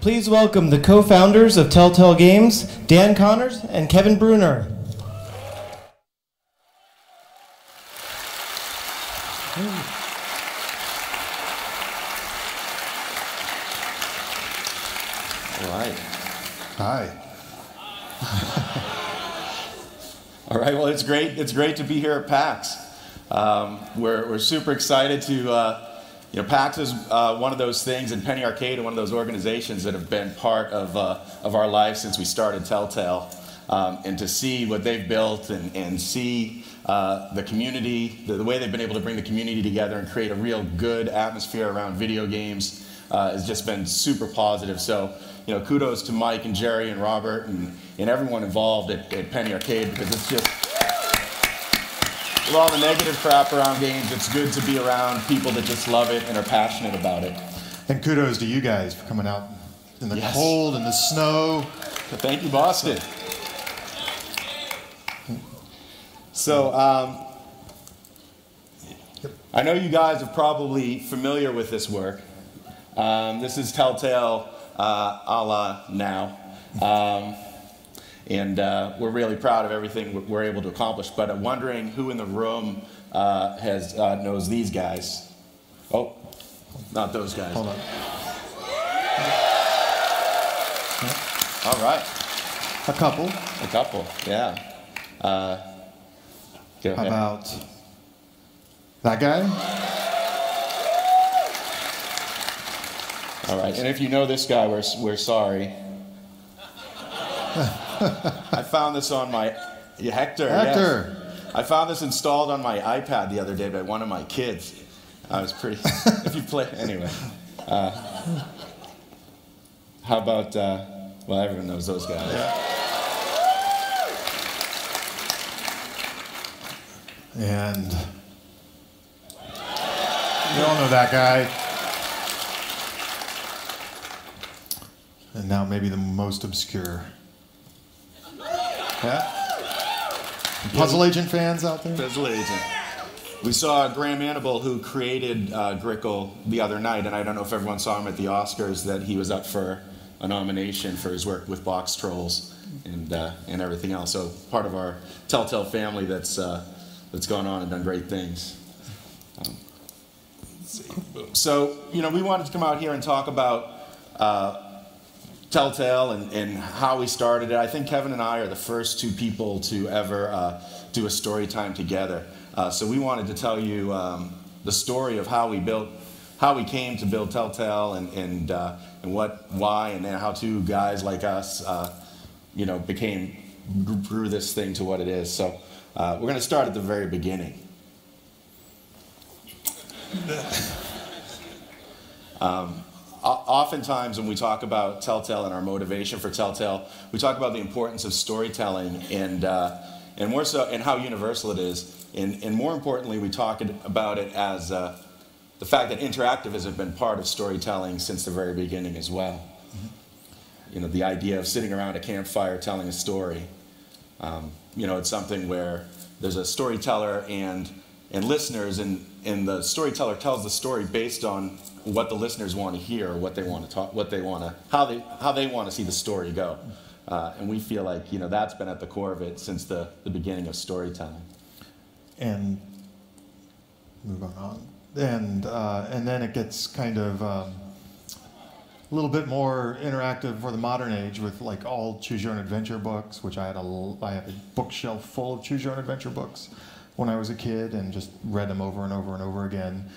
Please welcome the co-founders of Telltale Games, Dan Connors and Kevin Bruner. All right. Hi. All right. Well, it's great. It's great to be here at PAX. We're super excited to. PAX is one of those things, and Penny Arcade, one of those organizations that have been part of our lives since we started Telltale, and to see what they've built and see the community, the way they've been able to bring the community together and create a real good atmosphere around video games has just been super positive. So, kudos to Mike and Jerry and Robert and everyone involved at Penny Arcade, because it's just, with all the negative crap around games, it's good to be around people that just love it and are passionate about it. And kudos to you guys for coming out in the cold and the snow. Thank you, Boston. So, I know you guys are probably familiar with this work. This is Telltale a la now. And we're really proud of everything we're able to accomplish. But I'm wondering who in the room knows these guys. Oh, not those guys. Hold on. All right. A couple. A couple, yeah. Go ahead. How about that guy? All right, and if you know this guy, we're sorry. I found this on my, Hector. Hector. Yes. I found this installed on my iPad the other day by one of my kids. I was pretty, if you play, anyway. How about, well, everyone knows those guys. Yeah. And you all know that guy. And now maybe the most obscure. Yeah? Puzzle Agent fans out there? Puzzle Agent. We saw Graham Annable, who created Grickle, the other night, and I don't know if everyone saw him at the Oscars, that he was up for a nomination for his work with Box Trolls and everything else. So part of our Telltale family that's gone on and done great things. So, we wanted to come out here and talk about Telltale and how we started it. I think Kevin and I are the first two people to ever do a story time together. So we wanted to tell you the story of how we came to build Telltale and why, and then how two guys like us, grew this thing to what it is. So we're going to start at the very beginning. Oftentimes when we talk about Telltale and our motivation for Telltale, we talk about the importance of storytelling and more so, and how universal it is. And more importantly, we talk about it as the fact that interactive has been part of storytelling since the very beginning as well. Mm-hmm. The idea of sitting around a campfire telling a story. It's something where there's a storyteller and listeners, and the storyteller tells the story based on what the listeners want to hear, what they want to talk, how they want to see the story go, and we feel like that's been at the core of it since the beginning of storytelling. And move on, and then it gets kind of a little bit more interactive for the modern age with like all choose your own adventure books, which I have a bookshelf full of choose your own adventure books when I was a kid and just read them over and over and over again.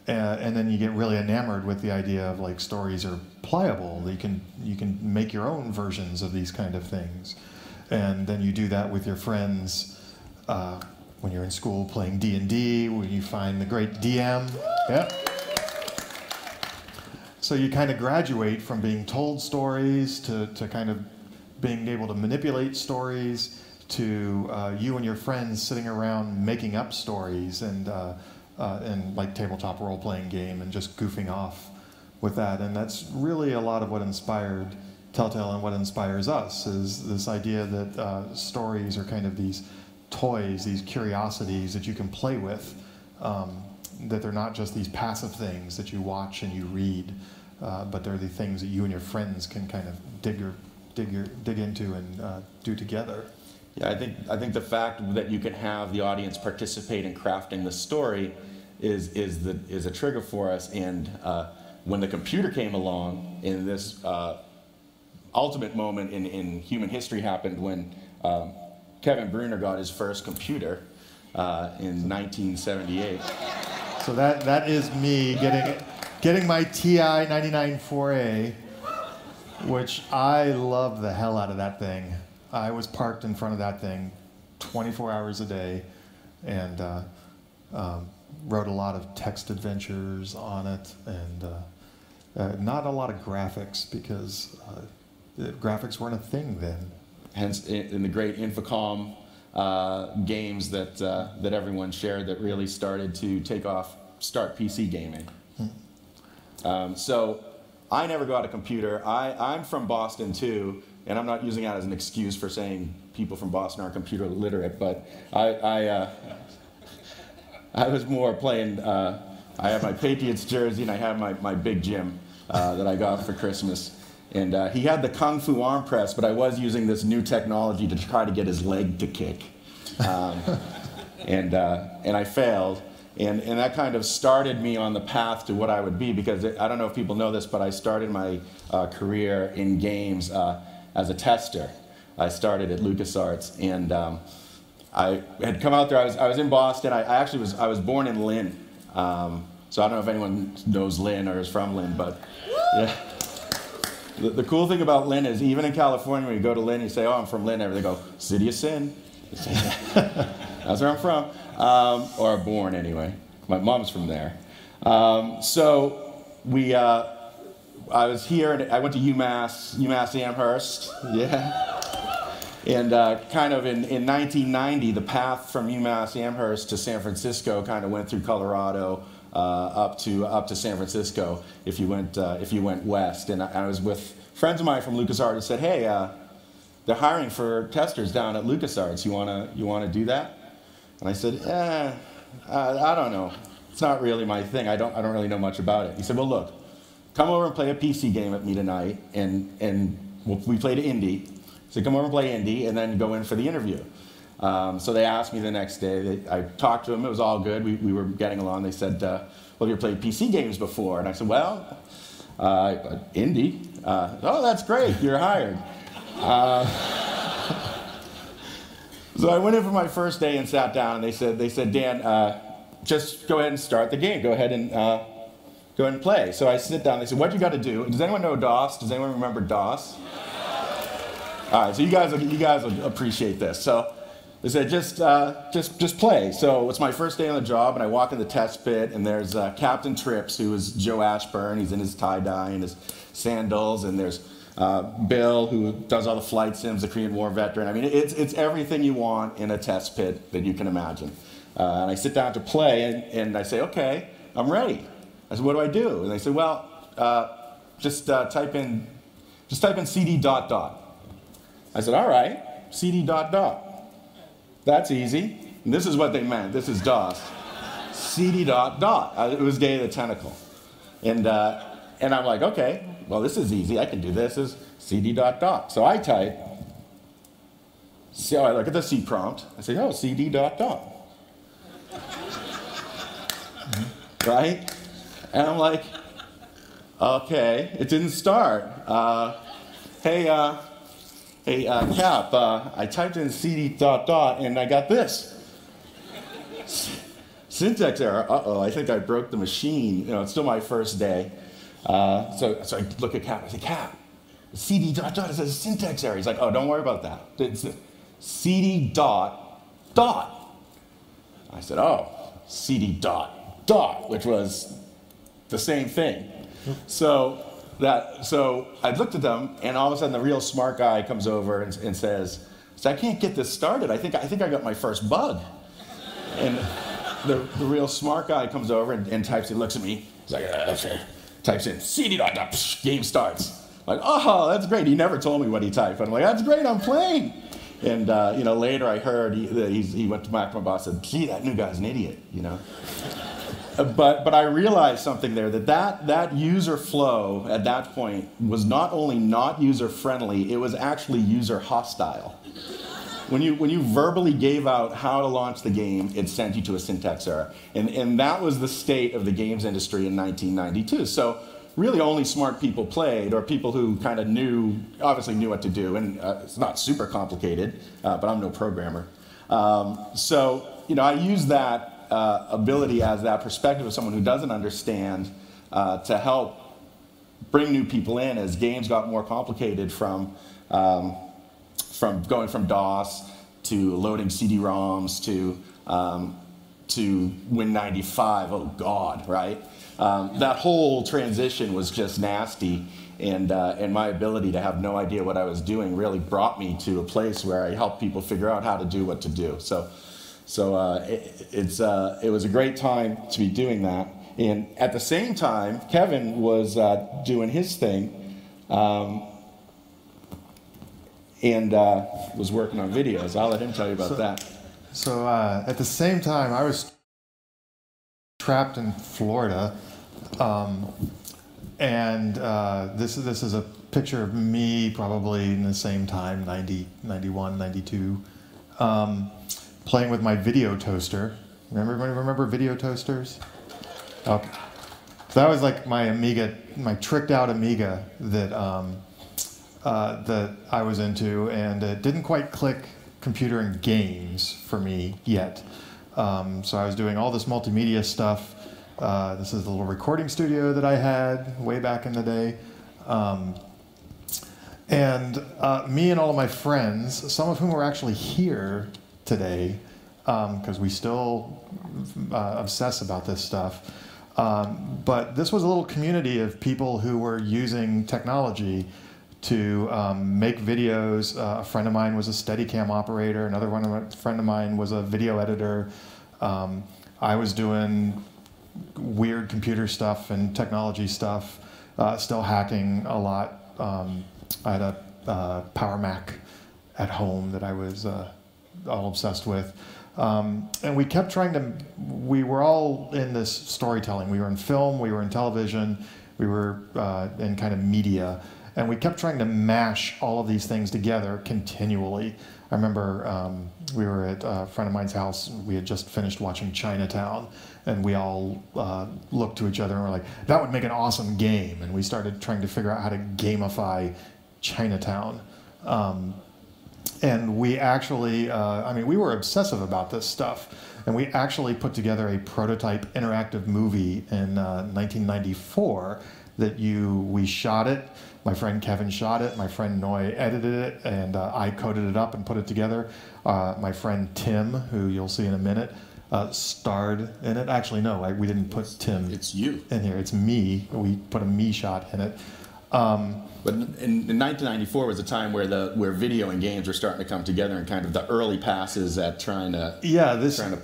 And then you get really enamored with the idea of like stories are pliable. You can make your own versions of these kind of things. And then you do that with your friends when you're in school playing D&D, when you find the great DM. Yeah. So you kind of graduate from being told stories to kind of being able to manipulate stories to you and your friends sitting around making up stories and like tabletop role-playing game and just goofing off with that. And that's really a lot of what inspired Telltale and what inspires us, is this idea that stories are kind of these toys, these curiosities that you can play with, that they're not just these passive things that you watch and you read, but they're the things that you and your friends can kind of dig into and do together. Yeah, I think the fact that you can have the audience participate in crafting the story is a trigger for us. And when the computer came along, in this ultimate moment in human history happened when Kevin Bruner got his first computer in 1978. So that is me getting my TI 99.4A, which I love the hell out of that thing. I was parked in front of that thing 24 hours a day and wrote a lot of text adventures on it, and not a lot of graphics because graphics weren't a thing then. Hence, in the great Infocom games that everyone shared that really started to start PC gaming. So I never got a computer. I'm from Boston too, and I'm not using that as an excuse for saying people from Boston are computer literate, but I was more playing, I had my Patriots jersey and I had my Big Jim that I got for Christmas. And he had the Kung Fu arm press, but I was using this new technology to try to get his leg to kick. And I failed. And that kind of started me on the path to what I would be, because I don't know if people know this, but I started my career in games as a tester. I started at LucasArts, and I had come out there. I was in Boston. I was born in Lynn, so I don't know if anyone knows Lynn or is from Lynn, but yeah. The cool thing about Lynn is, even in California, when you go to Lynn, you say, "Oh, I'm from Lynn," they go, "City of Sin." That's where I'm from, or born anyway. My mom's from there. So I was here, and I went to UMass Amherst, yeah. And kind of in 1990, the path from UMass Amherst to San Francisco kind of went through Colorado up to San Francisco if you went west. And I was with friends of mine from LucasArts and said, "Hey, they're hiring for testers down at LucasArts. You wanna do that?" And I said, I don't know. It's not really my thing. I don't really know much about it. He said, "Well, look, come over and play a PC game at me tonight, and we played Indie. So come over and play Indie, and then go in for the interview." So they asked me the next day. I talked to them. It was all good. We were getting along. They said, "Well, you played PC games before?" And I said, "Well, Indie." "Oh, that's great. You're hired." So I went in for my first day and sat down, and they said, "Dan, just go ahead and start the game. Go ahead and play." So I sit down. They said, "What you got to do?" Does anyone know DOS? Does anyone remember DOS? All right, so you guys will appreciate this. So they said, just play. So it's my first day on the job, and I walk in the test pit, and there's Captain Trips, who is Joe Ashburn. He's in his tie-dye and his sandals, and there's Bill, who does all the flight sims, the Korean War veteran. I mean, it's everything you want in a test pit that you can imagine. And I sit down to play, and I say, "Okay, I'm ready." I said, "What do I do?" And they said, "Well, just type in CD ... I said, "All right, CD ... That's easy." And this is what they meant. This is DOS. CD ... It was Day of the Tentacle. And I'm like, "Okay, well, this is easy. I can do this. This is CD ... So I type. So I look at the C prompt. I say, "Oh, CD ... Right? And I'm like, "Okay, it didn't start. Hey, Cap, I typed in CD ... and I got this. Syntax error. Uh-oh, I think I broke the machine. It's still my first day." So I look at Cap. I say, "Cap, CD ... is a syntax error." He's like, "Oh, don't worry about that. It's CD ... I said, "Oh, CD ... which was the same thing." So I looked at them, and all of a sudden the real smart guy comes over and says, "I can't get this started. I think I got my first bug." And the real smart guy comes over and types. He looks at me. He's like, types in CD ... game starts. I'm like, "Oh, that's great." He never told me what he typed. But I'm like, "That's great. I'm playing." And later I heard that he went back to my boss and said, "Gee, that new guy's an idiot." but I realized something there, that user flow at that point was not only not user friendly, it was actually user hostile. When you verbally gave out how to launch the game, it sent you to a syntax error. And that was the state of the games industry in 1992. So really only smart people played, or people who kind of obviously knew what to do. And it's not super complicated, but I'm no programmer. So I use that ability as that perspective of someone who doesn't understand to help bring new people in as games got more complicated from going from DOS to loading CD-ROMs to Win95. Oh God, right? That whole transition was just nasty, and my ability to have no idea what I was doing really brought me to a place where I helped people figure out how to do what to do. So it was a great time to be doing that. And at the same time, Kevin was doing his thing. And was working on videos. I'll let him tell you about that. So at the same time, I was trapped in Florida, and this is a picture of me probably in the same time, 90, 91, 92, playing with my video toaster. Remember video toasters? Okay. So that was like my Amiga, my tricked out Amiga that I was into, and it didn't quite click computer and games for me yet. So I was doing all this multimedia stuff. This is the little recording studio that I had way back in the day. Me and all of my friends, some of whom were actually here today, because we still obsess about this stuff. But this was a little community of people who were using technology to make videos. A friend of mine was a Steadicam operator. Friend of mine was a video editor. I was doing weird computer stuff and technology stuff, still hacking a lot. I had a Power Mac at home that I was all obsessed with. And we kept we were all in this storytelling. We were in film, we were in television, we were in kind of media. And we kept trying to mash all of these things together continually. I remember we were at a friend of mine's house. We had just finished watching Chinatown, and we all looked to each other and were like, that would make an awesome game. And we started trying to figure out how to gamify Chinatown. And we actually, we were obsessive about this stuff. And we actually put together a prototype interactive movie in 1994 that we shot it. My friend Kevin shot it, my friend Noy edited it, and I coded it up and put it together. My friend Tim, who you'll see in a minute, starred in it. Actually, no, we didn't put Tim It's you. in here. It's me. We put a me shot in it. But in 1994 was a time where video and games were starting to come together, and kind of the early passes at trying to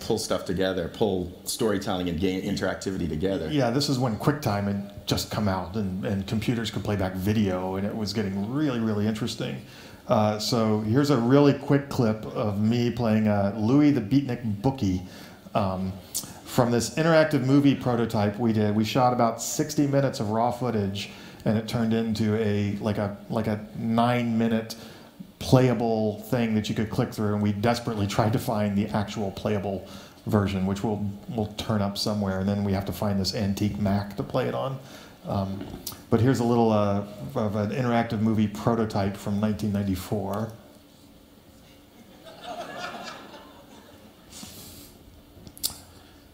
pull stuff together, pull storytelling and game interactivity together. Yeah, this is when QuickTime had just come out, and computers could play back video, and it was getting really, really interesting. So here's a really quick clip of me playing Louis the Beatnik Bookie from this interactive movie prototype we did. We shot about 60 minutes of raw footage, and it turned into a 9-minute playable thing that you could click through, and we desperately tried to find the actual playable version, which we'll turn up somewhere, and then we have to find this antique Mac to play it on. But here's a little of an interactive movie prototype from 1994.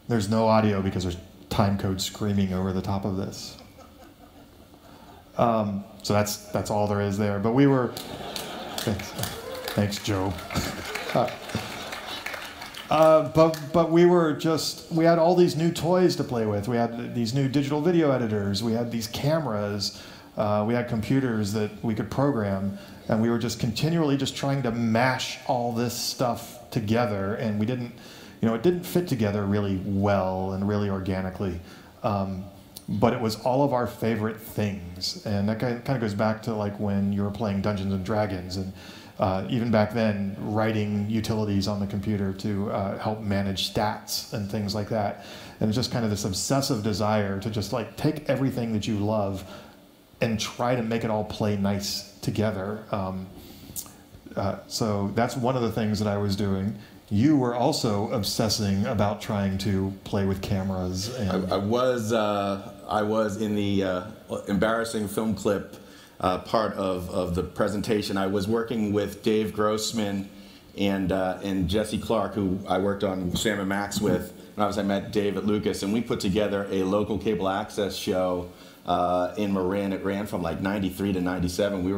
There's no audio because there's timecode screaming over the top of this. So that's all there is there. But we were, thanks Joe. But we had all these new toys to play with. We had these new digital video editors. We had these cameras. We had computers that we could program, and we were just continually just trying to mash all this stuff together. And it didn't fit together really well and really organically. but it was all of our favorite things. And that kind of goes back to like when you were playing Dungeons and Dragons, and even back then, writing utilities on the computer to help manage stats and things like that. And it's just kind of this obsessive desire to just like take everything that you love and try to make it all play nice together. So that's one of the things that I was doing. You were also obsessing about trying to play with cameras. And I was in the embarrassing film clip part of the presentation. I was working with Dave Grossman and Jesse Clark, who I worked on Sam & Max with. And I met Dave at Lucas, and we put together a local cable access show in Marin. It ran from like '93 to '97. We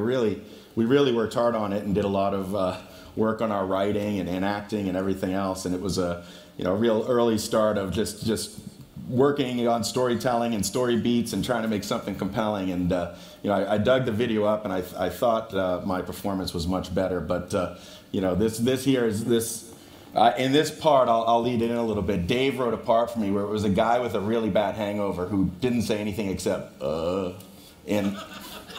really worked hard on it and did a lot of work on our writing and acting and everything else. And it was a real early start of just working on storytelling and story beats and trying to make something compelling. And I dug the video up, and I thought my performance was much better. But this here is this. In this part, I'll lead in a little bit. Dave wrote a part for me where it was a guy with a really bad hangover who didn't say anything except and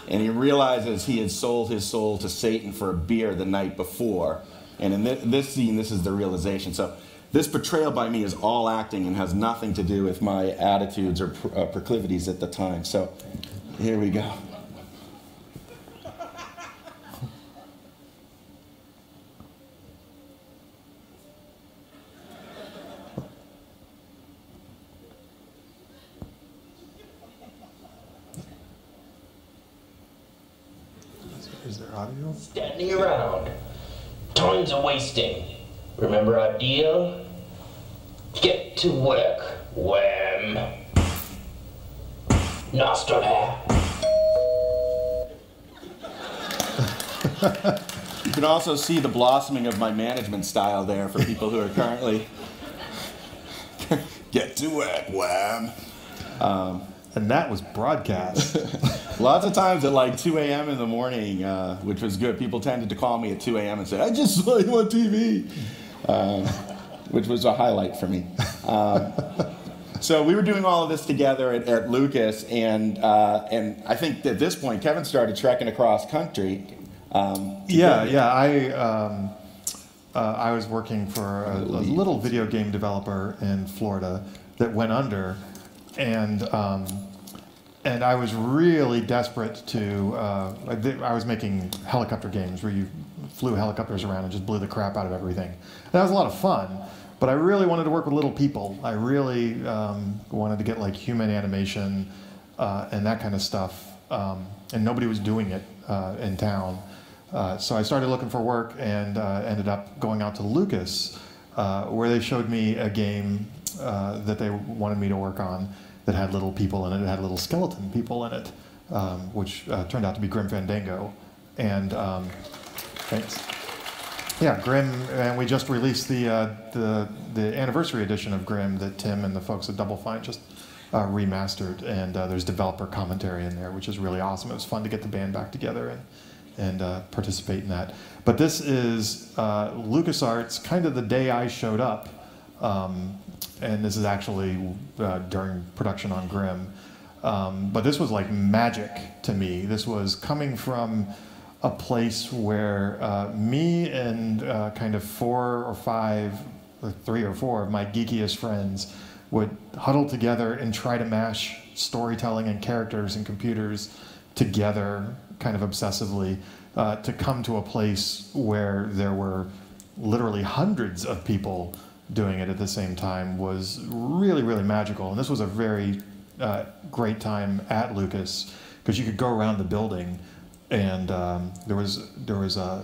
he realizes he had sold his soul to Satan for a beer the night before. And in this scene, this is the realization. So this portrayal by me is all acting and has nothing to do with my attitudes or proclivities at the time. So here we go. is there audio? Standing around. Time's a wasting. Remember our deal? Get to work, Wham. Nostra. You can also see the blossoming of my management style there for people who are currently get to work, Wham. And that was broadcast. Lots of times at like 2 a.m. in the morning, which was good. People tended to call me at 2 a.m. and say, "I just saw you on TV," which was a highlight for me. So we were doing all of this together at Lucas, and I think at this point Kevin started trekking across country. I was working for a little video game developer in Florida that went under, and I was really desperate to. I was making helicopter games where you flew helicopters around and just blew the crap out of everything. And that was a lot of fun, but I really wanted to work with little people. I really wanted to get like human animation and that kind of stuff, and nobody was doing it in town. So I started looking for work and ended up going out to Lucas, where they showed me a game that they wanted me to work on that had little people in it. It had little skeleton people in it, which turned out to be Grim Fandango. And thanks. Yeah, Grim, and we just released the anniversary edition of Grim that Tim and the folks at Double Fine just remastered, and there's developer commentary in there, which is really awesome. It was fun to get the band back together and participate in that. But this is LucasArts, kind of the day I showed up, and this is actually during production on Grimm. But this was like magic to me. This was coming from a place where me and kind of 4 or 5, or 3 or 4 of my geekiest friends would huddle together and try to mash storytelling and characters and computers together kind of obsessively to come to a place where there were literally hundreds of people doing it at the same time was really, really magical. And this was a very great time at Lucas because you could go around the building and there was a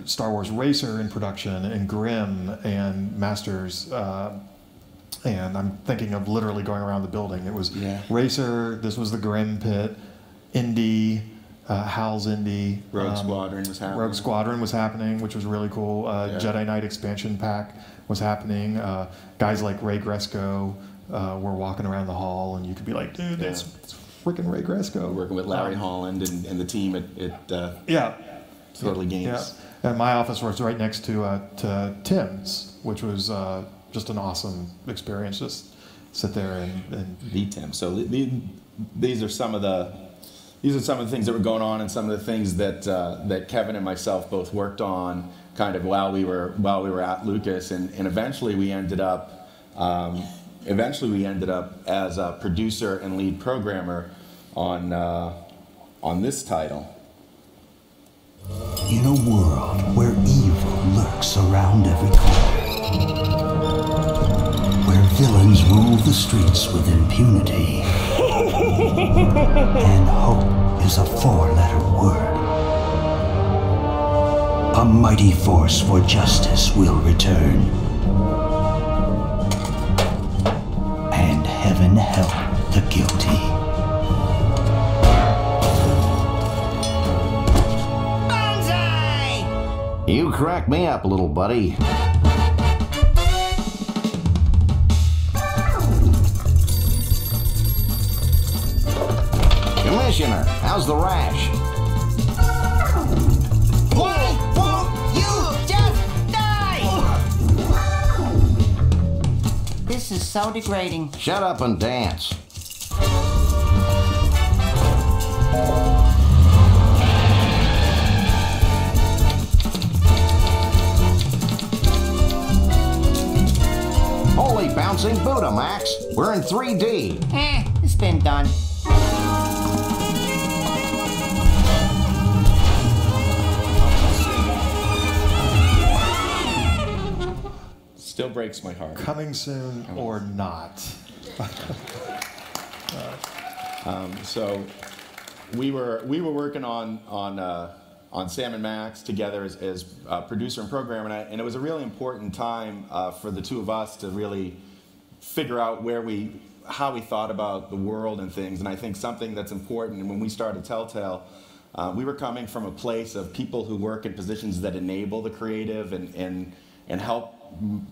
Star Wars Racer in production and Grimm and Masters. And I'm thinking of literally going around the building. It was Racer, this was the Grimm pit, Indy, Hal's Indy. Rogue Squadron was happening. Rogue Squadron was happening, which was really cool. Jedi Knight expansion pack was happening. Guys like Ray Gresco were walking around the hall, and you could be like, dude, that's freaking Ray Gresco. Working with Larry Holland and the team at Totally Games. Yeah. And my office was right next to Tim's, which was just an awesome experience. Just sit there and beat him. So these are some of the things that were going on, and some of the things that that Kevin and myself both worked on kind of while we were at Lucas, and eventually we ended up as a producer and lead programmer on this title. In a world where evil lurks around every corner, where villains rule the streets with impunity, and hope is a four-letter word, a mighty force for justice will return, and heaven help the guilty. You crack me up, little buddy. Commissioner, how's the rash? Why won't you just die? This is so degrading. Shut up and dance. Holy bouncing Buddha, Max. We're in 3D. It's been done. Still breaks my heart. coming soon or not. So we were working on Sam and Max together as producer and programmer, and it was a really important time for the two of us to really figure out how we thought about the world and things. And I think something that's important, and when we started Telltale, we were coming from a place of people who work in positions that enable the creative and help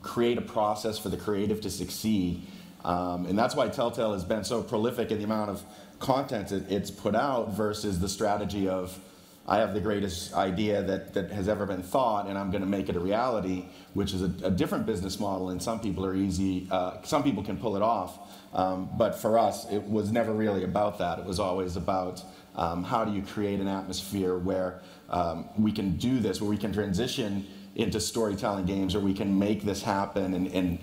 create a process for the creative to succeed. And that's why Telltale has been so prolific in the amount of content it's put out versus the strategy of, I have the greatest idea that has ever been thought, and I'm going to make it a reality, which is a different business model, and some people are some people can pull it off. But for us, it was never really about that. It was always about how do you create an atmosphere where we can do this, where we can transition into storytelling games, or we can make this happen and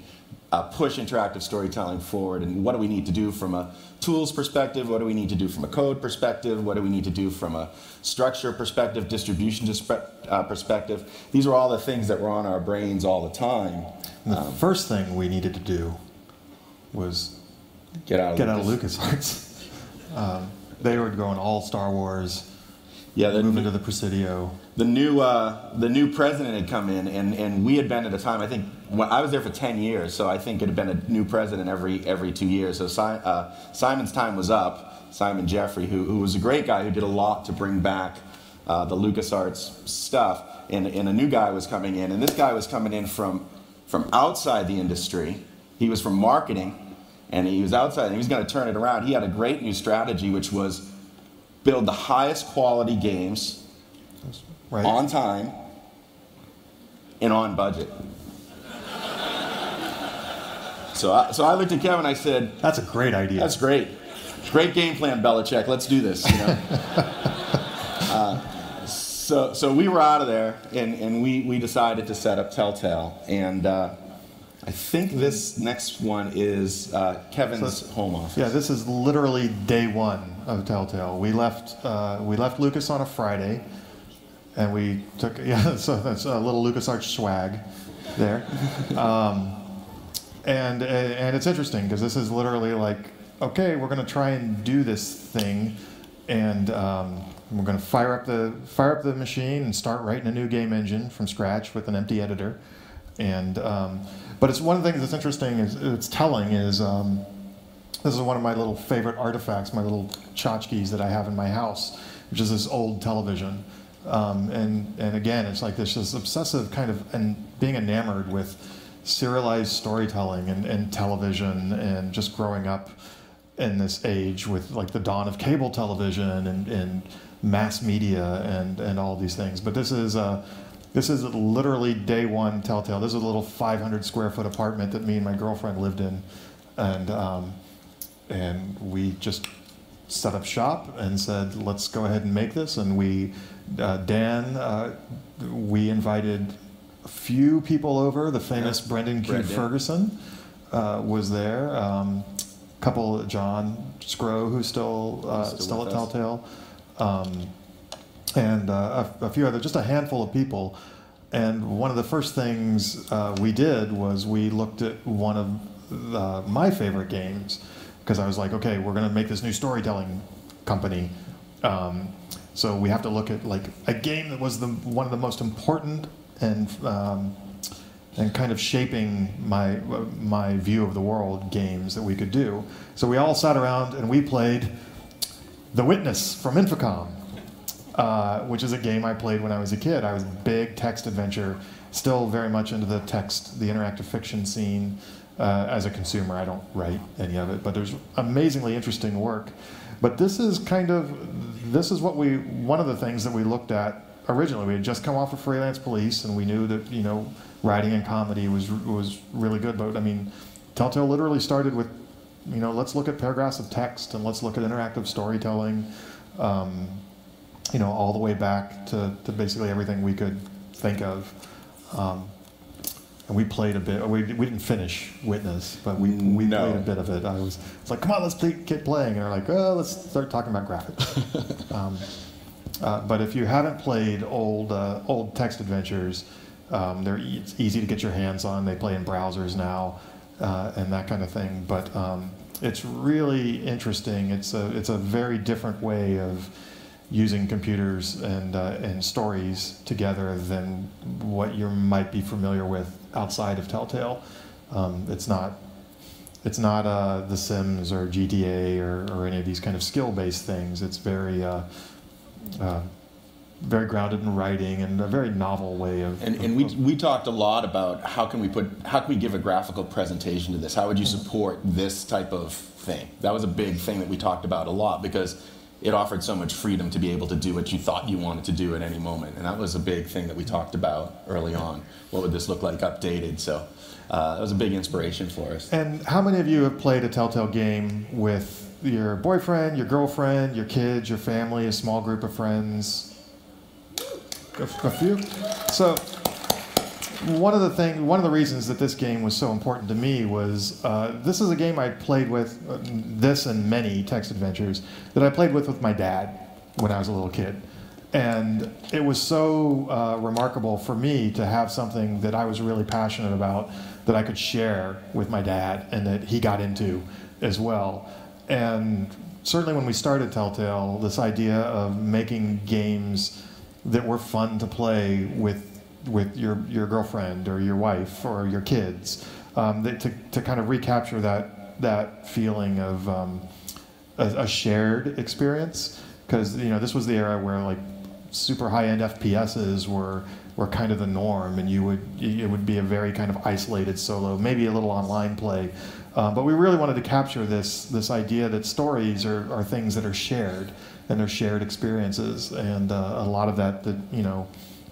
push interactive storytelling forward. And what do we need to do from a tools perspective? What do we need to do from a code perspective? What do we need to do from a structure perspective, distribution perspective? These are all the things that were on our brains all the time. And the first thing we needed to do was get out of LucasArts. They were going all Star Wars. Yeah, move into the Presidio. The new president had come in, and we had been at a time, I think, when I was there for 10 years, so I think it had been a new president every 2 years. So Simon's time was up. Simon Jeffrey, who was a great guy, who did a lot to bring back the LucasArts stuff, and a new guy was coming in, and this guy was coming in from outside the industry. He was from marketing, and he was outside, and he was going to turn it around. He had a great new strategy, which was build the highest quality games on time and on budget. So I looked at Kevin and I said, "That's a great idea. That's great. Great game plan, Belichick. Let's do this." You know? So we were out of there, and we decided to set up Telltale. And I think this next one is Kevin's home office. Yeah, this is literally day one of Telltale. We left Lucas on a Friday, and we took so that's a little LucasArts swag there. And it's interesting because this is literally like, okay, we're going to try and do this thing, and we're going to fire up the machine and start writing a new game engine from scratch with an empty editor. And but it's one of the things that's interesting, it's telling, is this is one of my little favorite artifacts, my little tchotchkes that I have in my house, which is this old television. And again, it's like this obsessive kind of, and being enamored with serialized storytelling and television, and just growing up in this age with like the dawn of cable television and mass media and all these things. But this is literally day one Telltale. This is a little 500 square foot apartment that me and my girlfriend lived in and we just set up shop and said, let's go ahead and make this. And we, we invited a few people over. The famous Brendan Q. Ferguson was there. Couple, John Scrow, who's still at Telltale, and a few other, just a handful of people. And one of the first things we did was we looked at one of my favorite games, because I was like, okay, we're going to make this new storytelling company. So we have to look at like a game that was one of the most important and kind of shaping my view of the world games that we could do. So we all sat around and we played The Witness from Infocom, which is a game I played when I was a kid. I was big text adventure, still very much into the interactive fiction scene as a consumer. I don't write any of it, but there's amazingly interesting work. But this is one of the things that we looked at originally. We had just come off of Freelance Police, and we knew that, writing and comedy was really good. But I mean, Telltale literally started with, let's look at paragraphs of text and let's look at interactive storytelling, all the way back to basically everything we could think of. And we played a bit. We didn't finish Witness, but we played a bit of it. It's like, come on, let's keep playing. And they're like, oh, let's start talking about graphics. But if you haven't played old text adventures, it's easy to get your hands on. They play in browsers now, and that kind of thing. But it's really interesting. It's a very different way of using computers and stories together than what you might be familiar with outside of Telltale. It's not The Sims or GTA or any of these kind of skill-based things. It's very grounded in writing and a very novel way of. And we talked a lot about how can we give a graphical presentation to this? How would you support this type of thing? That was a big thing that we talked about a lot, because it offered so much freedom to be able to do what you thought you wanted to do at any moment. And that was a big thing that we talked about early on. What would this look like updated? So that was a big inspiration for us. And how many of you have played a Telltale game with your boyfriend, your girlfriend, your kids, your family, a small group of friends? A few? So one of the reasons that this game was so important to me was this is a game I played with, this and many text adventures, that I played with my dad when I was a little kid. And it was so remarkable for me to have something that I was really passionate about that I could share with my dad and that he got into as well. And certainly when we started Telltale, this idea of making games that were fun to play with your girlfriend or your wife or your kids, to kind of recapture that feeling of a shared experience, because this was the era where like super high-end FPSs were kind of the norm, and it would be a very kind of isolated solo, maybe a little online play, but we really wanted to capture this idea that stories are things that are shared, and they're shared experiences, and a lot of that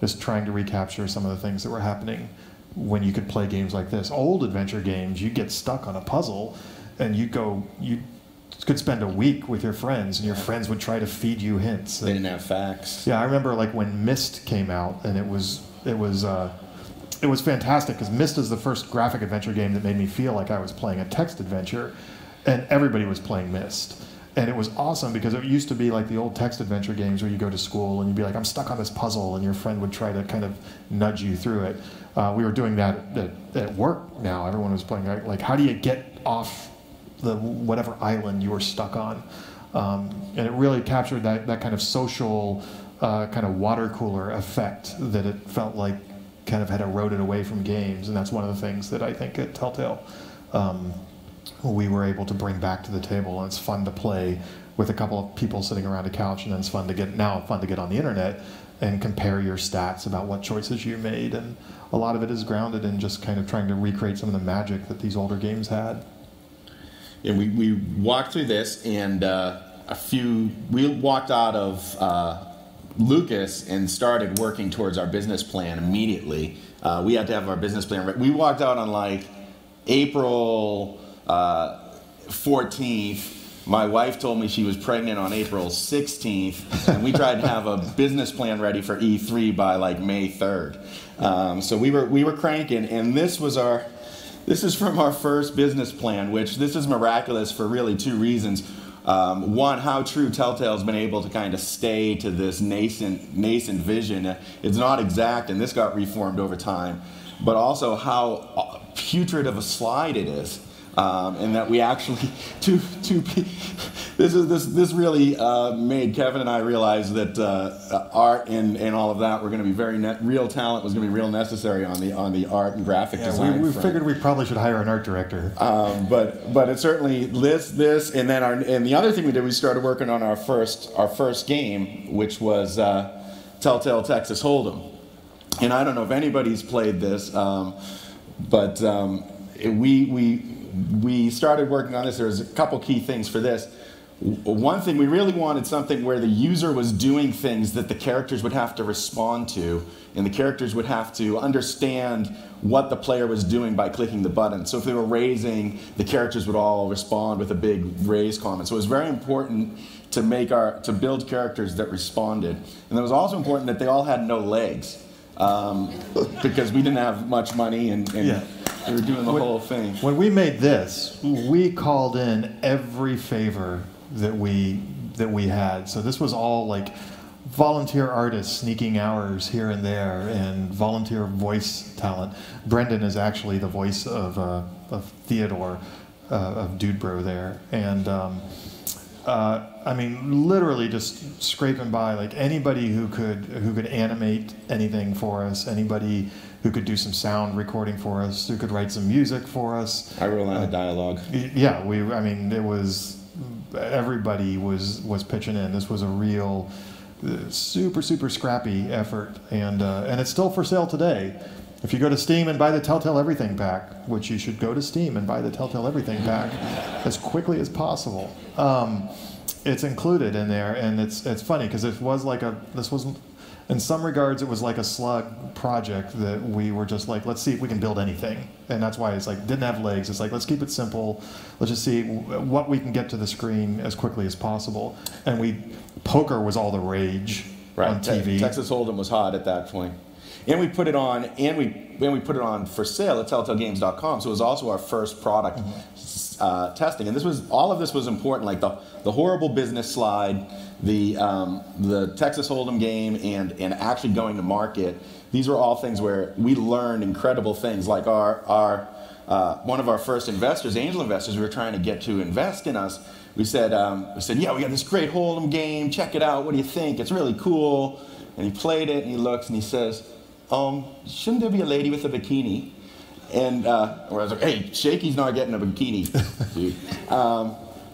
is trying to recapture some of the things that were happening when you could play games like this. Old adventure games, you get stuck on a puzzle, and you could spend a week with your friends, and your friends would try to feed you hints. They didn't have facts. Yeah, I remember like when Myst came out, and it was fantastic, because Myst is the first graphic adventure game that made me feel like I was playing a text adventure, and everybody was playing Myst. And it was awesome, because it used to be like the old text adventure games where you go to school and you'd be like, I'm stuck on this puzzle, and your friend would try to kind of nudge you through it. We were doing that at work now. Everyone was playing, like, how do you get off the whatever island you were stuck on? And it really captured that kind of social kind of water cooler effect that it felt like kind of had eroded away from games. And that's one of the things that I think at Telltale we were able to bring back to the table. And it's fun to play with a couple of people sitting around a couch, and then it's fun to get on the internet and compare your stats about what choices you made. And a lot of it is grounded in just kind of trying to recreate some of the magic that these older games had. Yeah, we walked through this, and we walked out of Lucas and started working towards our business plan immediately. We had to have our business plan. We walked out on like April 14th. My wife told me she was pregnant on April 16th, and we tried to have a business plan ready for E3 by like May 3rd. So we were cranking, and this is from our first business plan, which this is miraculous for really two reasons. One, how true Telltale's been able to kind of stay to this nascent vision. It's not exact, and this got reformed over time, but also how putrid of a slide it is. And that we actually, this really made Kevin and I realize that art and all of that were going to be real talent was going to be real necessary on the art and graphic design. We figured we probably should hire an art director. But it's certainly this, and then the other thing we did, we started working on our first game, which was Telltale Texas Hold'em. And I don't know if anybody's played this, but we started working on this. There was a couple key things for this. One thing, we really wanted something where the user was doing things that the characters would have to respond to, and the characters would have to understand what the player was doing by clicking the button. So if they were raising, the characters would all respond with a big raise comment. So it was very important to build characters that responded. And it was also important that they all had no legs, because we didn't have much money, and we were doing the whole thing. When we made this, we called in every favor that we had. So this was all like volunteer artists sneaking hours here and there, and volunteer voice talent. Brendan is actually the voice of Theodore, of Dude Bro there, and I mean, literally just scraping by, like anybody who could animate anything for us, anybody who could do some sound recording for us, who could write some music for us. I wrote a line of dialogue. Yeah, I mean, it was, everybody was pitching in. This was a real super scrappy effort, and it's still for sale today. If you go to Steam and buy the Telltale Everything Pack, which you should go to Steam and buy the Telltale Everything Pack as quickly as possible, it's included in there, and it's funny because this wasn't, in some regards, it was like a slug project that we were just like, let's see if we can build anything, and that's why it's like didn't have legs. It's like, let's keep it simple. Let's just see what we can get to the screen as quickly as possible. And poker was all the rage on TV. Texas Hold'em was hot at that point. And we put it on, we put it on for sale at telltalegames.com. So it was also our first product testing. And all of this was important, like the horrible business slide, the Texas Hold'em game, and actually going to market. These were all things where we learned incredible things. Like one of our first investors, angel investors, we were trying to get to invest in us. We said, yeah, we got this great Hold'em game. Check it out. What do you think? It's really cool. And he played it, and he looks, and he says, shouldn't there be a lady with a bikini? And I was like, hey, Shaky's not getting a bikini, dude.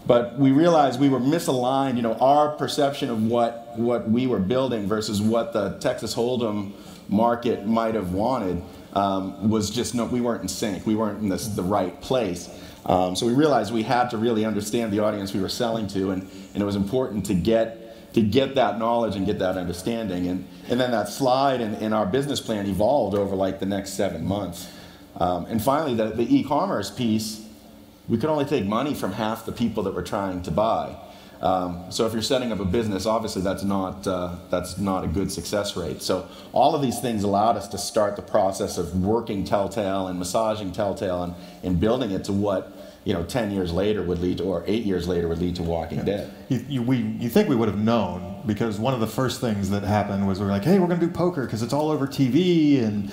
But we realized we were misaligned. You know, our perception of what we were building versus what the Texas Hold'em market might have wanted was just we weren't in sync. We weren't in the right place. So we realized we had to really understand the audience we were selling to, and it was important to get that knowledge and get that understanding. And then that slide and our business plan evolved over like the next 7 months. And finally, the e-commerce piece, we could only take money from half the people that we're trying to buy. So if you're setting up a business, obviously that's not a good success rate. So all of these things allowed us to start the process of working Telltale and massaging Telltale and building it to what 10 years later would lead to, or 8 years later would lead to Walking Dead. You think we would have known, because one of the first things that happened was we were like, hey, we're going to do poker because it's all over TV and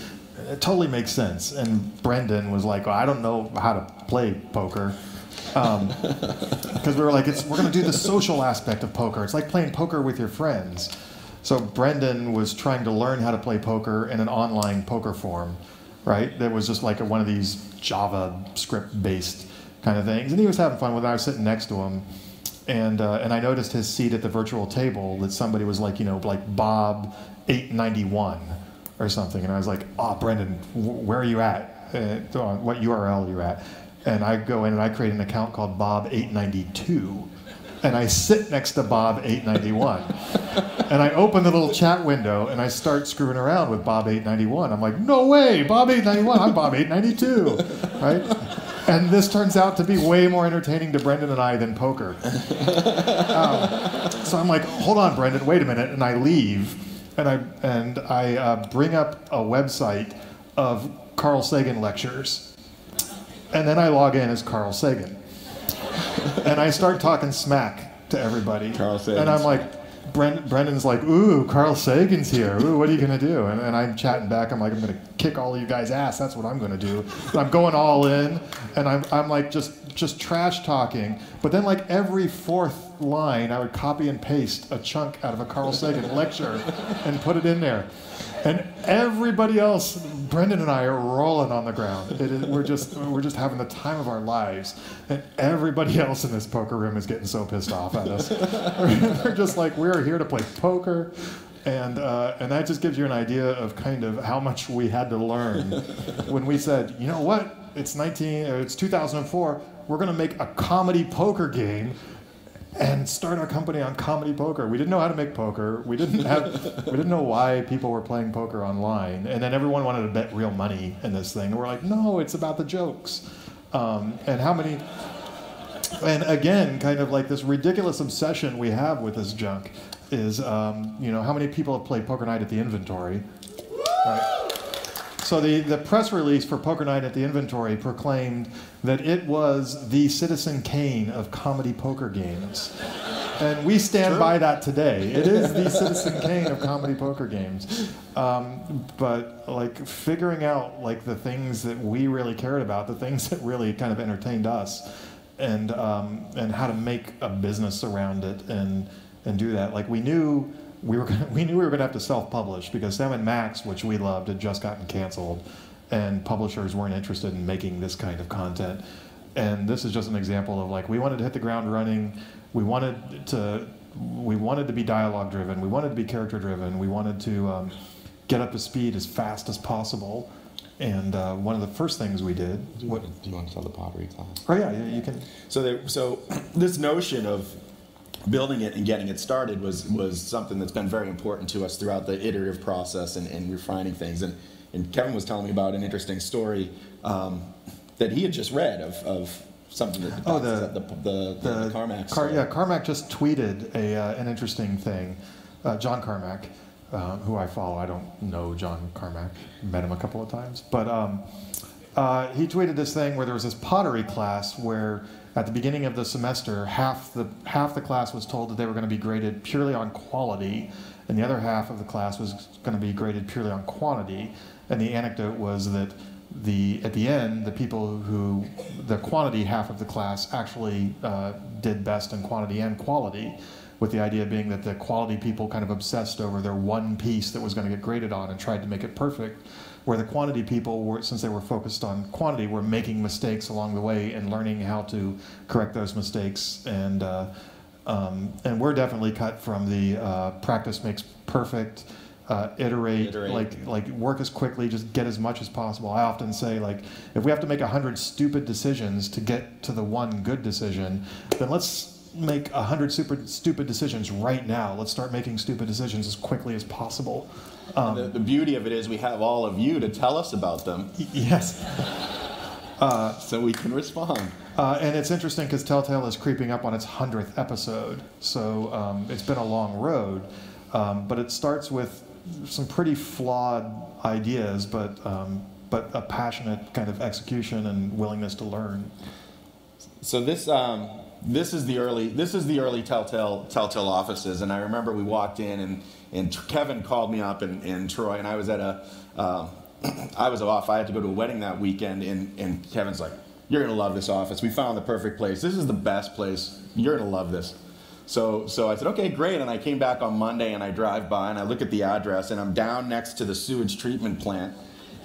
it totally makes sense. And Brendan was like, well, I don't know how to play poker. Because we were like, we're going to do the social aspect of poker. It's like playing poker with your friends. So Brendan was trying to learn how to play poker in an online poker form, right? That was just like one of these JavaScript-based kind of things. And he was having fun with it. I was sitting next to him, and I noticed his seat at the virtual table that somebody was like, like Bob 891 or something. And I was like, oh, Brendan, where are you at? What URL are you at? And I go in and I create an account called Bob 892. And I sit next to Bob 891. And I open the little chat window and I start screwing around with Bob 891. I'm like, no way, Bob 891, I'm Bob 892, right? And this turns out to be way more entertaining to Brendan and I than poker. So I'm like, hold on, Brendan, wait a minute, and I leave, and I bring up a website of Carl Sagan lectures, and then I log in as Carl Sagan, and I start talking smack to everybody. Carl Sagan. And I'm like, Brendan's like, ooh, Carl Sagan's here. Ooh, what are you gonna do? And I'm chatting back. I'm like, I'm gonna kick all of you guys' ass. That's what I'm gonna do. And I'm going all in, and I'm like just trash talking. But then like every fourth line, I would copy and paste a chunk out of a Carl Sagan lecture and put it in there. And everybody else, Brendan and I are rolling on the ground. We're just having the time of our lives, and everybody else in this poker room is getting so pissed off at us. We're just like, we're here to play poker, and that just gives you an idea of kind of how much we had to learn when we said, you know what, it's 2004, we're going to make a comedy poker game. And start our company on comedy poker. We didn't know how to make poker. We didn't know why people were playing poker online. And then everyone wanted to bet real money in this thing. And we're like, no, it's about the jokes. And again, kind of like this ridiculous obsession we have with this junk is, how many people have played Poker Night at the Inventory? Right. So the press release for Poker Night at the Inventory proclaimed that it was the Citizen Kane of comedy poker games. And we stand by that today. It is the Citizen Kane of comedy poker games. But like figuring out like the things that we really cared about, the things that really kind of entertained us, and how to make a business around it and do that. Like we knew we were gonna have to self-publish because Sam & Max, which we loved, had just gotten canceled, and publishers weren't interested in making this kind of content. And this is just an example of like we wanted to hit the ground running. We wanted to be dialogue driven. We wanted to be character driven. We wanted to get up to speed as fast as possible. And one of the first things we did. Do you want to tell the pottery class? Oh yeah, you can. So this notion of building it and getting it started was something that's been very important to us throughout the iterative process and refining things. And Kevin was telling me about an interesting story that he had just read of something that the Carmack story. Carmack just tweeted an interesting thing. John Carmack, who I follow, I don't know John Carmack, met him a couple of times, but he tweeted this thing where there was this pottery class where at the beginning of the semester, half the class was told that they were going to be graded purely on quality, and the other half of the class was going to be graded purely on quantity. And the anecdote was that at the end, the quantity half of the class actually did best in quantity and quality, with the idea being that the quality people kind of obsessed over their one piece that was going to get graded on and tried to make it perfect, where the quantity people, since they were focused on quantity, were making mistakes along the way and learning how to correct those mistakes. And we're definitely cut from the practice makes perfect, iterate. Like work as quickly, just get as much as possible. I often say, like, if we have to make 100 stupid decisions to get to the one good decision, then let's make 100 stupid decisions right now. Let's start making stupid decisions as quickly as possible. The beauty of it is we have all of you to tell us about them. Yes. So we can respond. And it's interesting because Telltale is creeping up on its 100th episode. So it's been a long road. But it starts with some pretty flawed ideas, but a passionate kind of execution and willingness to learn. So this is the early Telltale offices, and I remember we walked in and Kevin called me up and Troy, and I was at I was off. I had to go to a wedding that weekend, and Kevin's like, "You're gonna love this office. We found the perfect place. This is the best place. You're gonna love this." So I said, "Okay, great." And I came back on Monday, and I drive by and I look at the address, and I'm down next to the sewage treatment plant,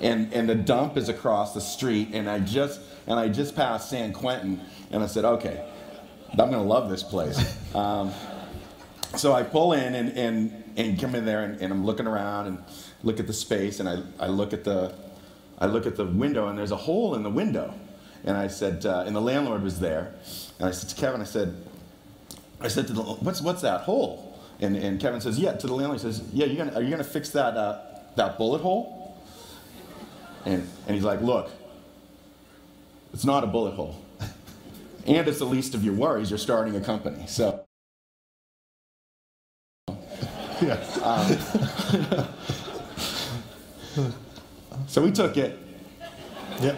and the dump is across the street, and I just passed San Quentin, and I said, "Okay, I'm gonna love this place." So I pull in and come in there, and I'm looking around and look at the space, and I look at the window, and there's a hole in the window, and I said, and the landlord was there, and I said to Kevin, I said to the, what's that hole? And Kevin says, yeah, to the landlord, he says, yeah, are you gonna fix that bullet hole? And he's like, look, It's not a bullet hole. And it's the least of your worries. You're starting a company. So, so we took it. Yep.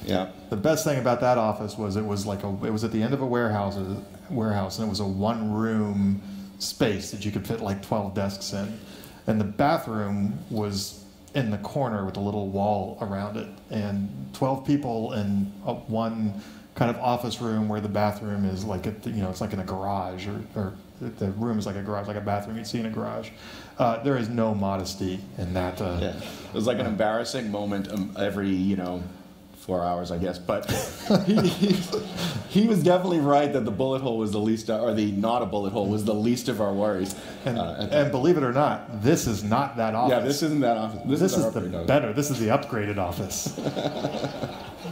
Yeah. The best thing about that office was it was at the end of a warehouse, and it was a one-room space that you could fit like 12 desks in, and the bathroom was in the corner with a little wall around it, and 12 people in one kind of office room where the bathroom is like it's like in a garage, or the room is like a garage, like a bathroom you'd see in a garage. There is no modesty in that. Yeah. It was like an embarrassing moment every 4 hours, I guess. But he was definitely right that the bullet hole was the least, or the not a bullet hole was the least of our worries. And believe it or not, this is not that office. Yeah, this isn't that office. This is the better. This is the upgraded office.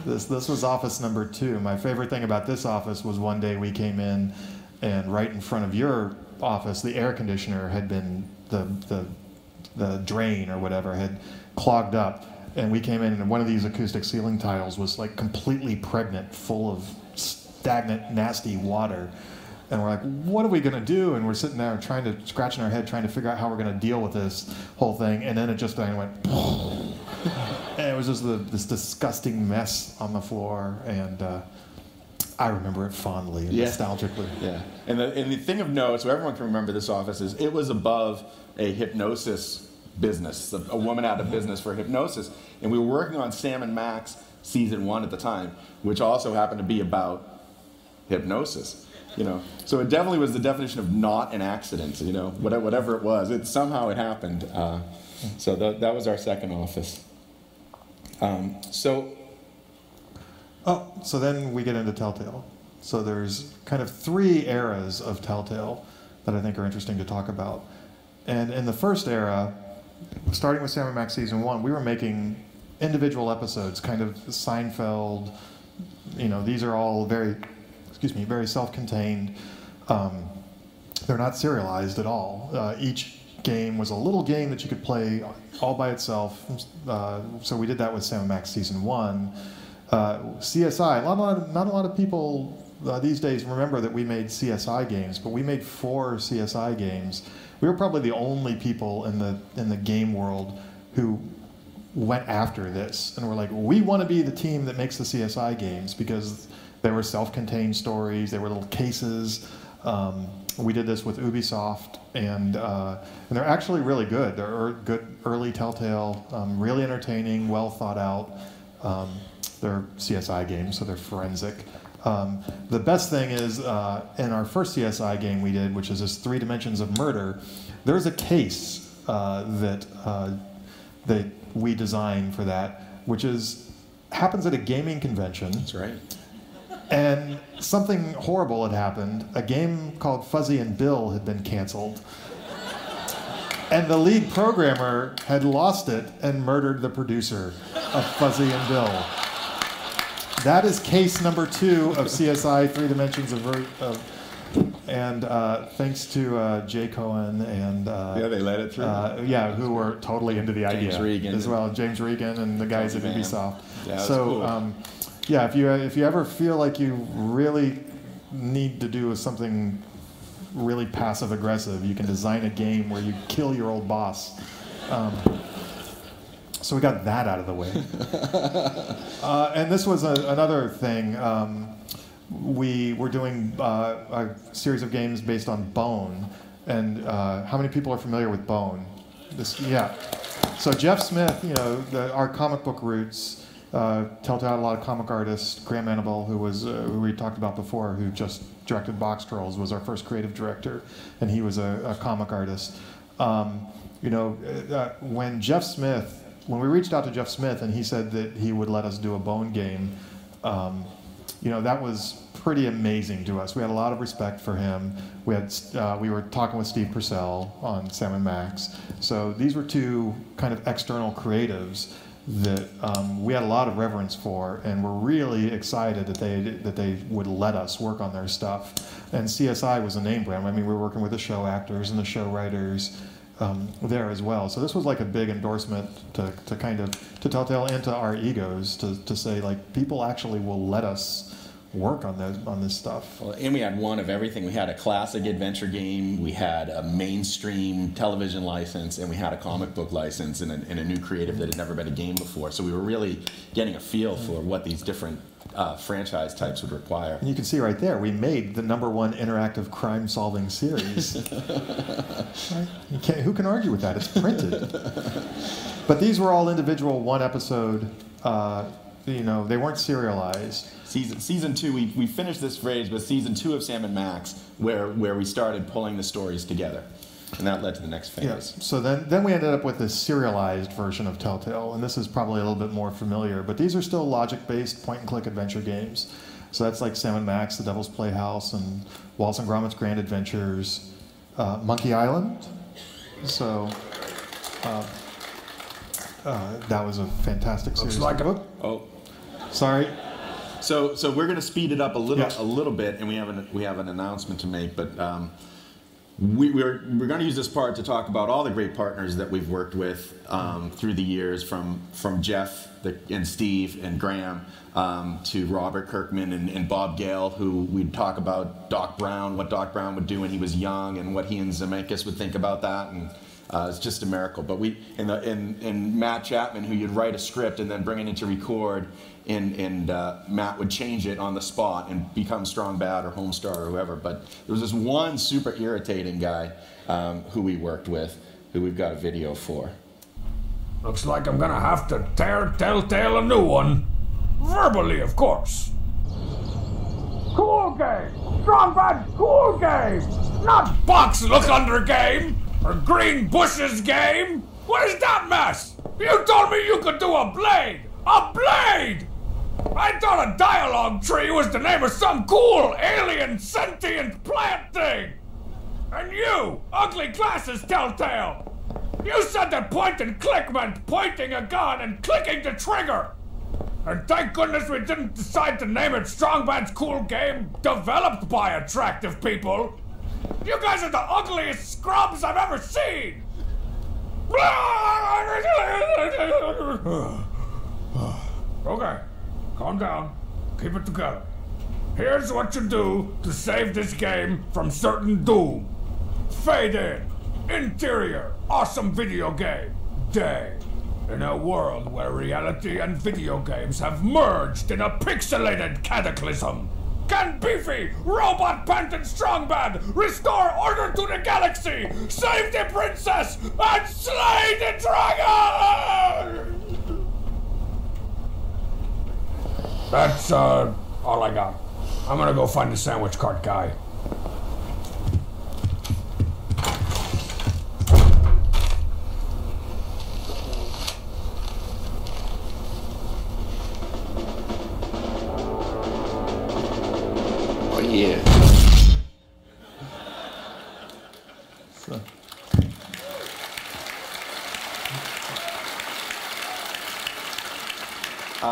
This was office number 2. My favorite thing about this office was one day we came in, and right in front of your office, the air conditioner had been the drain or whatever had clogged up. And we came in, and one of these acoustic ceiling tiles was like completely pregnant, full of stagnant, nasty water. And we're like, what are we going to do? And we're sitting there scratching our head, trying to figure out how we're going to deal with this whole thing. And then it just went, and it was just this disgusting mess on the floor. And I remember it fondly and nostalgically. Yeah. And the thing of note, so everyone can remember this office, is it was above a hypnosis business. A woman had a business for hypnosis, and we were working on Sam & Max season 1 at the time, which also happened to be about hypnosis. So it definitely was the definition of not an accident. Whatever it was, somehow it happened. So that was our second office. So then we get into Telltale. So there's kind of 3 eras of Telltale that I think are interesting to talk about. And in the first era, starting with Sam & Max season 1, we were making individual episodes, kind of Seinfeld. These are all very self-contained. They're not serialized at all. Each game was a little game that you could play all by itself. So we did that with Sam & Max season 1. CSI. Not a lot of people these days remember that we made CSI games, but we made 4 CSI games. We were probably the only people in the game world who went after this and were like, we want to be the team that makes the CSI games, because they were self-contained stories, they were little cases. We did this with Ubisoft, and they're actually really good. They're good early Telltale, really entertaining, well thought out. They're CSI games, so they're forensic. The best thing is, in our first CSI game we did, which is this 3 Dimensions of Murder, there's a case that we designed for that, which happens at a gaming convention. That's right. And something horrible had happened. A game called Fuzzy and Bill had been canceled. And the lead programmer had lost it and murdered the producer of Fuzzy and Bill. That is case number 2 of CSI 3 Dimensions and thanks to Jay Cohen and they let it through. Who were totally into the idea James Regan as well. James Regan and the guys at Ubisoft. Yeah, so cool. If you ever feel like you really need to do something really passive aggressive, you can design a game where you kill your old boss. So we got that out of the way. And this was another thing. We were doing a series of games based on Bone. And how many people are familiar with Bone? So Jeff Smith, our comic book roots, Telltale had a lot of comic artists. Graham Annabelle, who we talked about before, who just directed Box Trolls, was our first creative director, and he was a comic artist. When we reached out to Jeff Smith and he said that he would let us do a Bone game, that was pretty amazing to us. We had a lot of respect for him. We were talking with Steve Purcell on Sam & Max. So these were 2 kind of external creatives that we had a lot of reverence for, and we're really excited that they would let us work on their stuff. And CSI was a name brand. I mean, we were working with the show actors and the show writers, there as well. So this was like a big endorsement to Telltale and to our egos to say like people actually will let us work on this stuff. Well, and we had one of everything. We had a classic adventure game, we had a mainstream television license, and we had a comic book license and a new creative that had never been a game before. So we were really getting a feel for what these different franchise types would require. And you can see right there, we made the #1 interactive crime-solving series. Right? Who can argue with that? It's printed. But these were all individual one-episode. They weren't serialized. Season 2, we finished this phrase with season 2 of Sam and Max, where we started pulling the stories together, and that led to the next phase. Yes. So then we ended up with this serialized version of Telltale, and this is probably a little bit more familiar. But these are still logic-based point-and-click adventure games. So that's like Sam and Max, The Devil's Playhouse, and Wallace and Gromit's Grand Adventures, Monkey Island. So that was a fantastic series. Looks like a... Oh. Sorry. So we're going to speed it up a little bit, and we have an announcement to make. But we're going to use this part to talk about all the great partners that we've worked with through the years, from Jeff and Steve and Graham to Robert Kirkman and Bob Gale, who we'd talk about Doc Brown, what Doc Brown would do when he was young, and what he and Zemeckis would think about that, and it's just a miracle. But and Matt Chapman, who you'd write a script and then bring it in to record. And Matt would change it on the spot and become Strong Bad or Homestar or whoever. But there was this one super irritating guy who we worked with, who we've got a video for. Looks like I'm gonna have to tear Telltale a new one. Verbally, of course. Cool game! Strong Bad cool game! Not Box Look Under game! Or Green Bushes game! What is that mess? You told me you could do a blade! A blade! I thought a dialogue tree was the name of some cool alien sentient plant thing! And you, ugly glasses Telltale! You said that point and click meant pointing a gun and clicking the trigger! And thank goodness we didn't decide to name it Strong Bad's Cool Game, developed by attractive people! You guys are the ugliest scrubs I've ever seen! Okay, calm down. Keep it together. Here's what you do to save this game from certain doom. Fade in. Interior. Awesome video game. Day. In a world where reality and video games have merged in a pixelated cataclysm. Can Beefy, Robot Pant, Strong Bad restore order to the galaxy, save the princess, and slay the dragon? That's all I got. I'm gonna go find the sandwich cart guy. Oh yeah.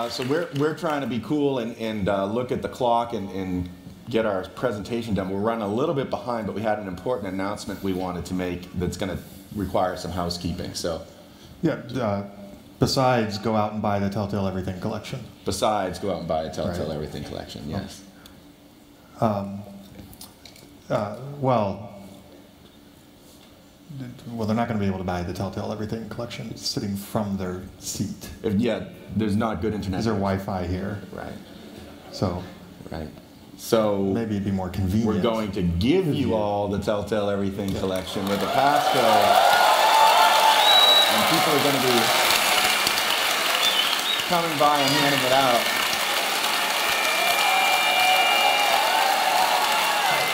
So we're trying to be cool and look at the clock and get our presentation done. We're running a little bit behind, but we had an important announcement we wanted to make that's going to require some housekeeping. So yeah. Besides, go out and buy the Telltale Everything collection. Besides, go out and buy a Telltale Everything collection. Yes. Well, they're not going to be able to buy the Telltale Everything collection. It's sitting from their seat. There's not good internet. Is there Wi-Fi here? Right. So. Right. So maybe it'd be more convenient. We're going to give you all the Telltale Everything collection with a passcode, and people are going to be coming by and handing it out.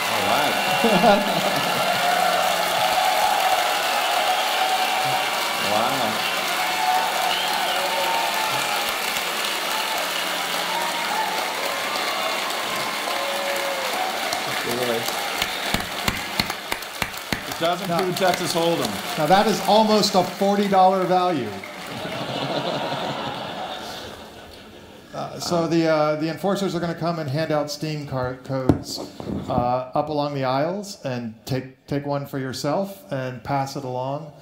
All right. Wow. It does include Texas Hold'em. Now that is almost a $40 value. So the enforcers are going to come and hand out Steam codes up along the aisles, and take one for yourself and pass it along.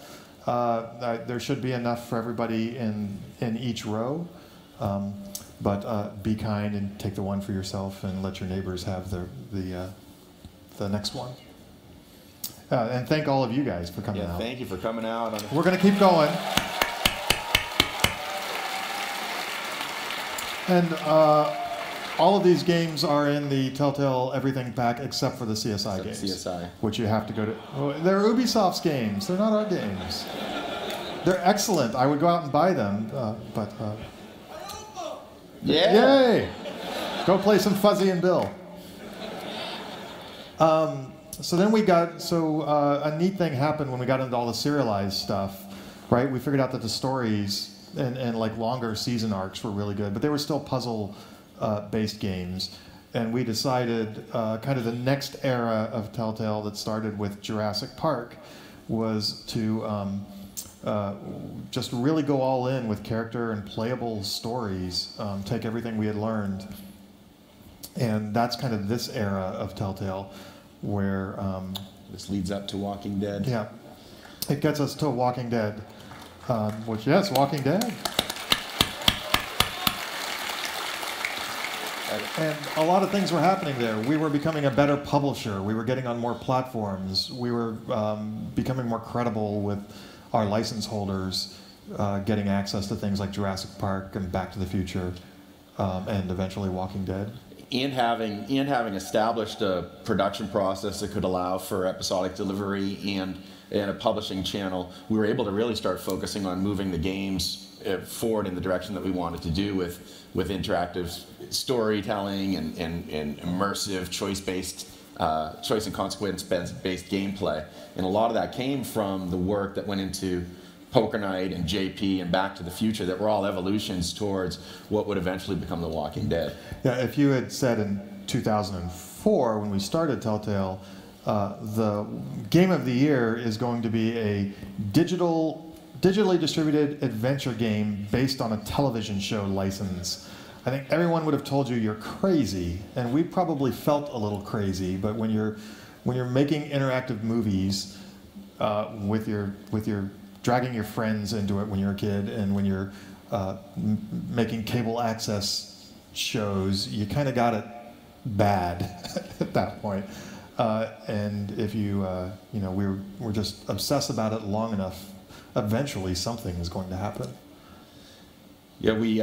There should be enough for everybody in each row, but be kind and take the one for yourself, and let your neighbors have the next one. And thank all of you guys for coming out. Thank you for coming out. We're going to keep going. And all of these games are in the Telltale Everything Pack except for the CSI games. CSI. Which you have to go to. Well, they're Ubisoft's games. They're not our games. They're excellent. I would go out and buy them, but... Yeah! Yay! Go play some Fuzzy and Bill. So then a neat thing happened when we got into all the serialized stuff, right? We figured out that the stories and like longer season arcs were really good, but they were still puzzle based games. And we decided kind of the next era of Telltale that started with Jurassic Park was to just really go all in with character and playable stories, take everything we had learned. And that's kind of this era of Telltale where... this leads up to Walking Dead. Yeah. It gets us to Walking Dead. Which, yes, Walking Dead. And a lot of things were happening there. We were becoming a better publisher. We were getting on more platforms. We were becoming more credible with our license holders, getting access to things like Jurassic Park and Back to the Future, and eventually Walking Dead. And having established a production process that could allow for episodic delivery and a publishing channel, we were able to really start focusing on moving the games forward in the direction that we wanted to do with interactive storytelling and immersive choice and consequence-based gameplay. And a lot of that came from the work that went into Poker Night and JP and Back to the Future that were all evolutions towards what would eventually become The Walking Dead. Yeah, if you had said in 2004 when we started Telltale, the game of the year is going to be a digitally distributed adventure game based on a television show license, I think everyone would have told you you're crazy, and we probably felt a little crazy. But when you're making interactive movies with your dragging your friends into it when you're a kid, and when you're making cable access shows, you kind of got it bad at that point. And if we're just obsessed about it long enough, eventually something is going to happen. Yeah, we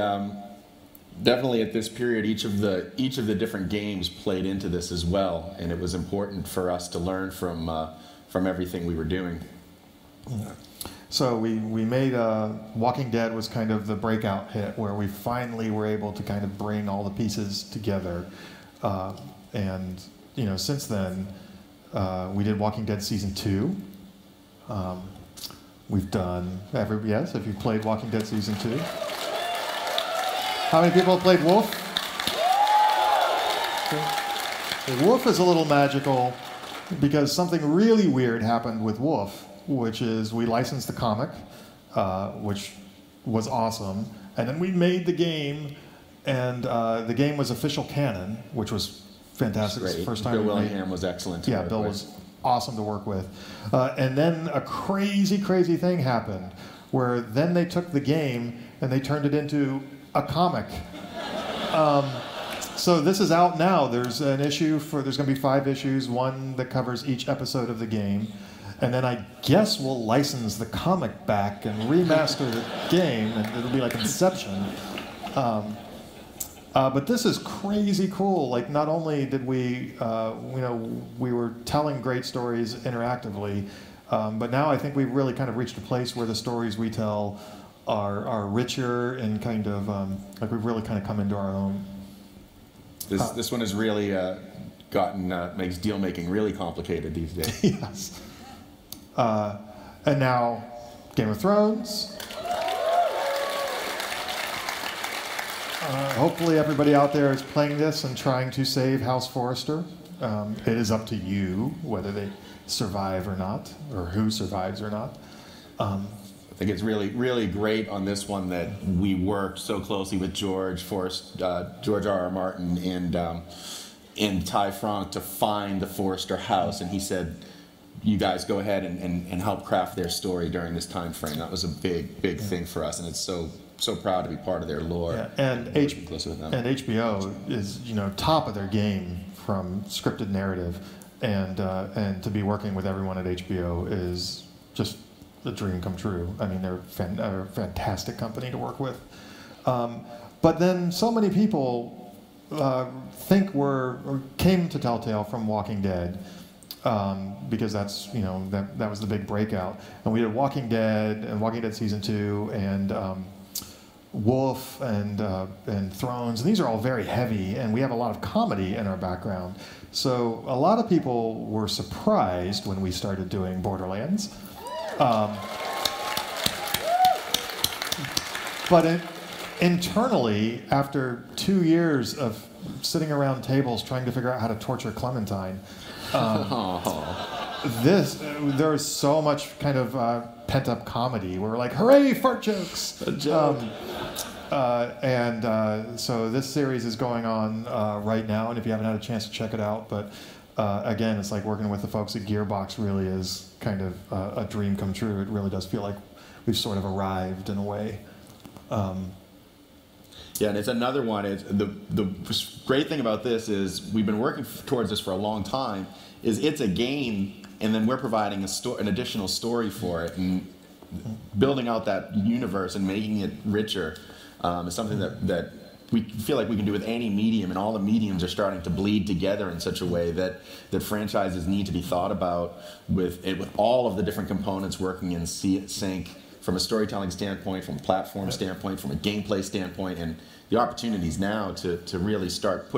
definitely at this period, each of the different games played into this as well, and it was important for us to learn from everything we were doing. So we made Walking Dead was kind of the breakout hit where we finally were able to kind of bring all the pieces together, and since then we did Walking Dead season 2. We've done yes, if you played Walking Dead season 2. How many people have played Wolf? Okay. Wolf is a little magical because something really weird happened with Wolf, which is we licensed the comic, which was awesome, and then we made the game, and the game was official canon, which was fantastic. It's the first time Bill Willingham was excellent to work Bill with. was awesome to work with. And then a crazy, crazy thing happened, where then they took the game and they turned it into a comic. So this is out now. There's an issue there's going to be 5 issues, one that covers each episode of the game. And then I guess we'll license the comic back and remaster the game, and it'll be like Inception. But this is crazy cool. Like, not only did we were telling great stories interactively, but now I think we've really kind of reached a place where the stories we tell are richer and kind of like we've really kind of come into our own. This one has really makes deal making really complicated these days. Yes. And now, Game of Thrones. Hopefully everybody out there is playing this and trying to save House Forrester. It is up to you whether they survive or not, or who survives or not. I think it's really, really great on this one that we worked so closely with George R.R. Martin, and Ty Franck to find the Forrester house, and he said, you guys go ahead and help craft their story during this time frame. That was a big thing for us, and it's so proud to be part of their lore. Yeah. And HBO is top of their game from scripted narrative, and to be working with everyone at HBO is just a dream come true. I mean, they're a fantastic company to work with. But then so many people came to Telltale from Walking Dead, because that's that was the big breakout. And we did Walking Dead and Walking Dead season 2 and Wolf and Thrones, and these are all very heavy, and we have a lot of comedy in our background. So a lot of people were surprised when we started doing Borderlands. But internally, after 2 years of sitting around tables trying to figure out how to torture Clementine, there's so much kind of pent-up comedy. We're like, hooray, fart jokes! A joke. So this series is going on right now, and if you haven't had a chance to check it out, but again, it's like working with the folks at Gearbox really is kind of a dream come true. It really does feel like we've sort of arrived in a way. Yeah, and it's another one. The great thing about this is we've been working towards this for a long time. It's a game, and then we're providing an additional story for it, and building out that universe and making it richer is something that we feel like we can do with any medium, and all the mediums are starting to bleed together in such a way that franchises need to be thought about with all of the different components working in sync, from a storytelling standpoint, from a platform standpoint, from a gameplay standpoint, and the opportunities now to really start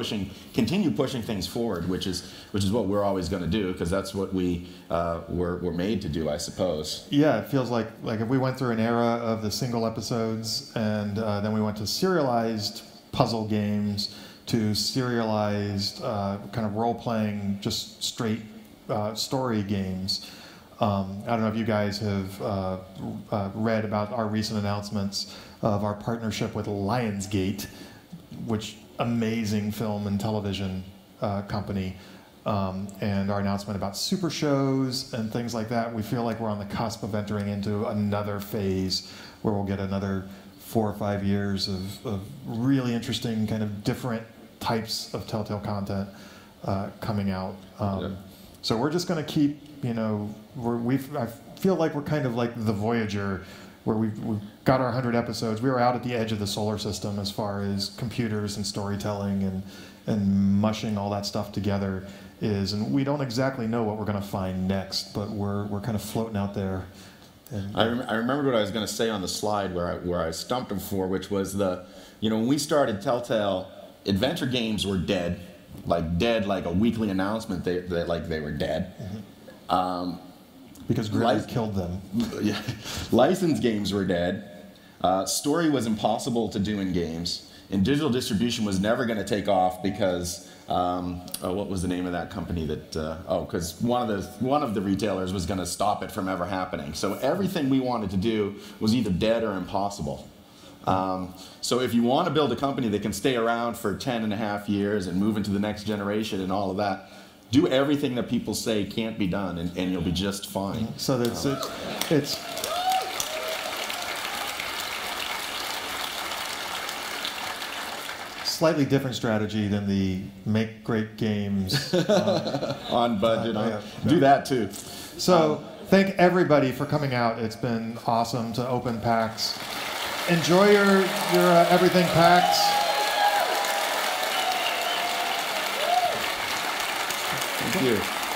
continue pushing things forward, which is what we're always going to do, because that's what we're made to do, I suppose. Yeah, it feels like if we went through an era of the single episodes, and then we went to serialized puzzle games, to serialized kind of role-playing, just straight story games. I don't know if you guys have read about our recent announcements of our partnership with Lionsgate, which amazing film and television company, and our announcement about super shows and things like that. We feel like we're on the cusp of entering into another phase where we'll get another 4 or 5 years of really interesting kind of different types of Telltale content coming out. So we're just going to keep, I feel like we're kind of like the Voyager, where we've got our 100 episodes. We were out at the edge of the solar system as far as computers and storytelling and mushing all that stuff together is, and we don't exactly know what we're going to find next, but we're kind of floating out there. And, I remembered what I was going to say on the slide where I stumped him for, which was when we started Telltale, adventure games were dead, like a weekly announcement they were dead. Mm-hmm. Because Bruner killed them. Yeah. Licensed games were dead. Story was impossible to do in games, and digital distribution was never going to take off because what was the name of that company that? Because one of the retailers was going to stop it from ever happening. So everything we wanted to do was either dead or impossible. So if you want to build a company that can stay around for 10.5 years and move into the next generation and all of that, do everything that people say can't be done, and you'll be just fine. So it's slightly different strategy than the make great games on budget. Do that too. So thank everybody for coming out. It's been awesome to open PAX. Enjoy your everything PAX. Thank you.